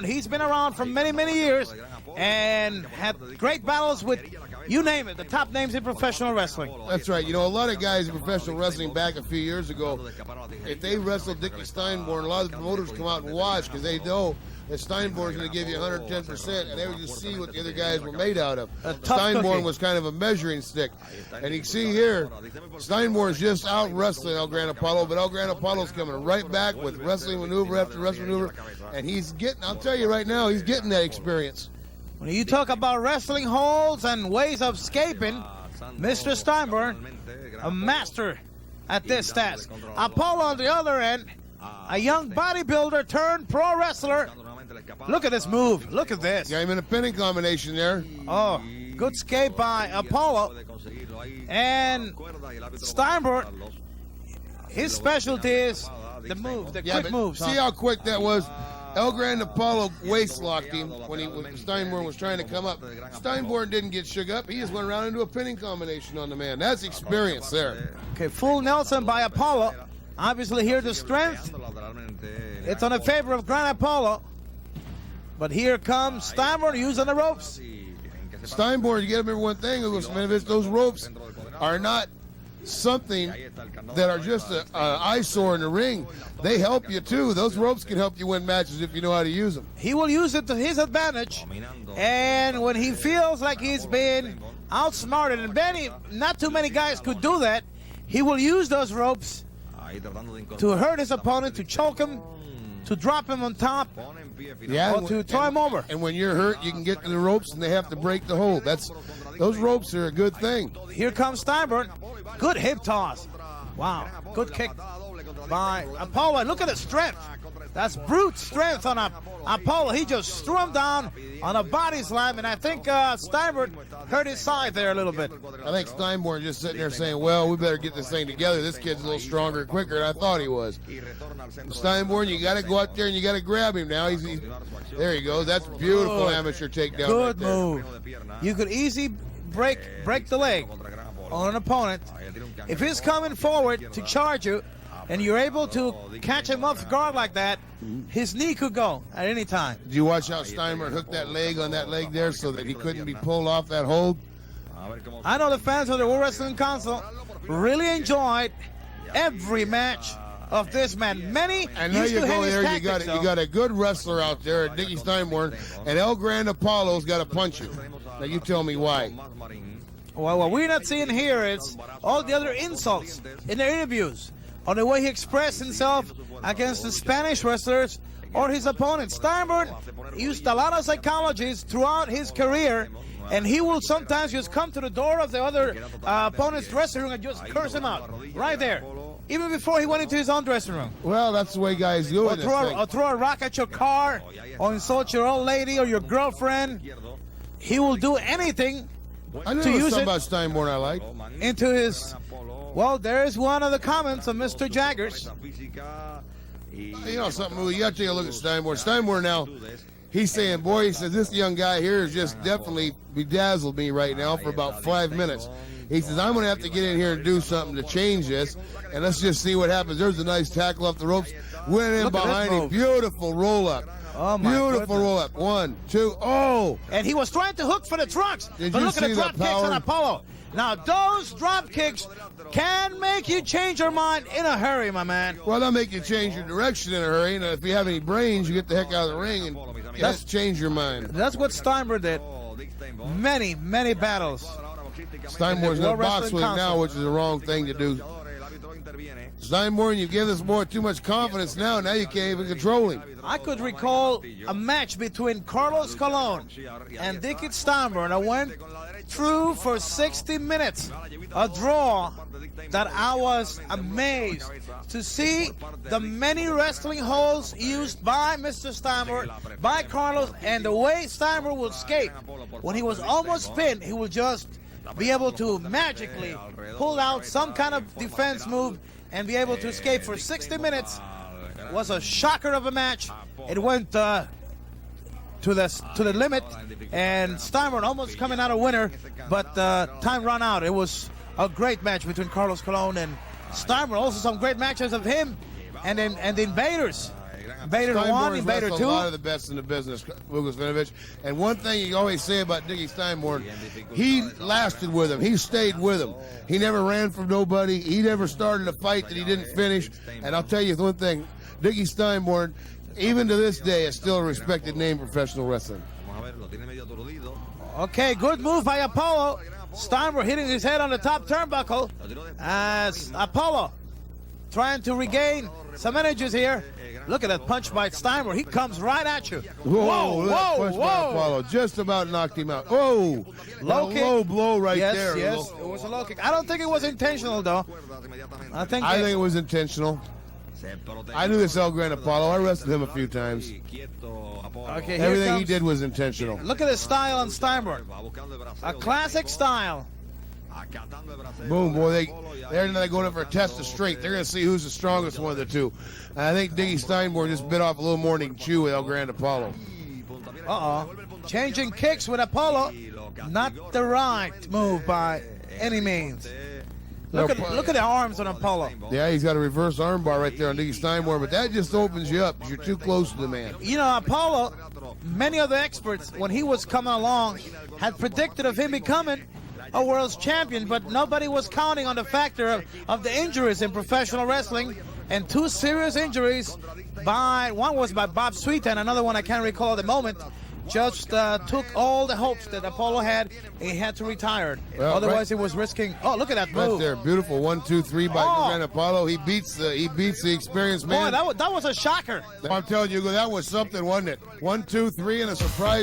He's been around for many, many years and had great battles with, you name it, the top names in professional wrestling. That's right. You know, a lot of guys in professional wrestling back a few years ago, if they wrestled Dickie Steinborn, a lot of the promoters come out and watch because they know that Steinborn's going to give you 110%, and they would just see what the other guys were made out of. Steinborn was kind of a measuring stick. And you can see here, Steinborn's just out wrestling El Gran Apollo, but El Gran Apollo's coming right back with wrestling maneuver after wrestling maneuver, and he's getting, I'll tell you right now, he's getting that experience. When you talk about wrestling holds and ways of escaping, Mr. Steinborn, a master at this task. Apollo on the other end, a young bodybuilder turned pro wrestler. Look at this move. Look at this. Got him in a pinning combination there. Oh, good escape by Apollo. And Steinborn, his specialty is the move, the quick moves. See how quick that was? El Gran Apollo waist locked him when Steinborn was trying to come up. Steinborn didn't get shook up. He just went around into a pinning combination on the man. That's experience there. Okay, full Nelson by Apollo. Obviously here the strength. It's on the favor of Gran Apollo. But here comes Steinborn using the ropes. Steinborn, you got to remember one thing, those ropes are not something that are just an eyesore in the ring. They help you too. Those ropes can help you win matches if you know how to use them. He will use it to his advantage, and when he feels like he's been outsmarted, and not too many guys could do that, he will use those ropes to hurt his opponent, to choke him, to drop him on top, or to throw him over. And when you're hurt, you can get to the ropes and they have to break the hold. Those ropes are a good thing. Here comes Steinborn. Good hip toss. Wow, good kick by Apollo. Look at the strength. That's brute strength on Apollo. He just threw him down on a body slam, and I think Steinborn hurt his side there a little bit. I think Steinborn just sitting there saying, well, we better get this thing together. This kid's a little stronger and quicker than I thought he was. Steinborn, you got to go out there and you got to grab him now. There he goes. That's beautiful amateur takedown. Good move. You could easily break the leg on an opponent. If he's coming forward to charge you, and you're able to catch him off guard like that, his knee could go at any time. Did you watch how Steinborn hooked that leg on that leg there so that he couldn't be pulled off that hold? I know the fans of the World Wrestling Council really enjoyed every match of this man. Many and now used you to go hate there, his tactics, you got a good wrestler out there, Dickie Steinborn, and El Gran Apollo's got to punch you. Now you tell me why. Well, what we're not seeing here is all the other insults in their interviews, on the way he expressed himself against the Spanish wrestlers or his opponents. Steinborn used a lot of psychologies throughout his career, and he will sometimes just come to the door of the other opponent's dressing room and just curse him out right there, even before he went into his own dressing room. Well, that's the way guys do it. Or throw a rock at your car, or insult your old lady or your girlfriend. He will do anything to use it about Steinborn I like. Into his... Well, there's one of the comments of Mr. Jaggers. You know something, you got to take a look at Steinborn. Steinborn now, he's saying, boy, he says, this young guy here has just definitely bedazzled me right now for about 5 minutes. He says, I'm going to have to get in here and do something to change this, and let's just see what happens. There's a nice tackle off the ropes. Went in behind him. Beautiful roll-up. Oh, my beautiful roll-up. 1, 2, oh! And he was trying to hook for the trucks. Did but you look at the see drop the kicks power? on Apollo. Now, those drop kicks can make you change your mind in a hurry, my man. Well, they'll make you change your direction in a hurry, and if you have any brains, you get the heck out of the ring and that's change your mind. That's what Steinborn did. Many, many battles. Steinborn's going to box with him now, which is the wrong thing to do. Steinborn, you give this boy too much confidence now. Now you can't even control him. I could recall a match between Carlos Colon and Dickie Steinborn that went through for 60 minutes. A draw that I was amazed to see the many wrestling holds used by Mr. Steinborn, by Carlos, and the way Steinborn would escape. When he was almost pinned, he would just be able to magically pull out some kind of defense move and be able to escape for 60 minutes. It was a shocker of a match. It went to the limit, and Steinborn almost coming out a winner, but time ran out. It was a great match between Carlos Colon and Steinborn. Also some great matches of him and the Invaders. Vader 1 and Vader 2. A lot of the best in the business, Lucas Vinovich. And one thing you always say about Dickie Steinborn, he lasted with him. He stayed with him. He never ran from nobody. He never started a fight that he didn't finish. And I'll tell you one thing, Dickie Steinborn, even to this day, is still a respected name in professional wrestling. Okay, good move by Apollo. Steinborn hitting his head on the top turnbuckle as Apollo trying to regain some energies here. Look at that punch by Steinborn. He comes right at you. Whoa, punch by Apollo just about knocked him out. Oh, low blow right there. Yes, it was a low kick. I don't think it was intentional, though. I think it was intentional. I knew this El Gran Apollo. I wrestled him a few times. Okay, everything he did was intentional. Look at his style on Steinborn. A classic style. Boom, boy. They're going in for a test of strength. They're going to see who's the strongest one of the two. And I think Dickie Steinborn just bit off a little more than he can chew with El Gran Apollo. Changing kicks with Apollo. Not the right move by any means. Look at the arms on Apollo. Yeah, he's got a reverse armbar right there on Dickie Steinborn, but that just opens you up. You're too close to the man. You know, Apollo, many of the experts, when he was coming along, had predicted of him becoming a world's champion, but nobody was counting on the factor of the injuries in professional wrestling, and two serious injuries. One was by Bob Sweet, and another one I can't recall at the moment. Just took all the hopes that Apollo had. He had to retire. Well, otherwise, he was risking. Oh, look at that move! Right there, beautiful 1, 2, 3 by Gran Apollo. He beats the experienced man. Boy, that was a shocker. I'm telling you, that was something, wasn't it? 1, 2, 3, and a surprise.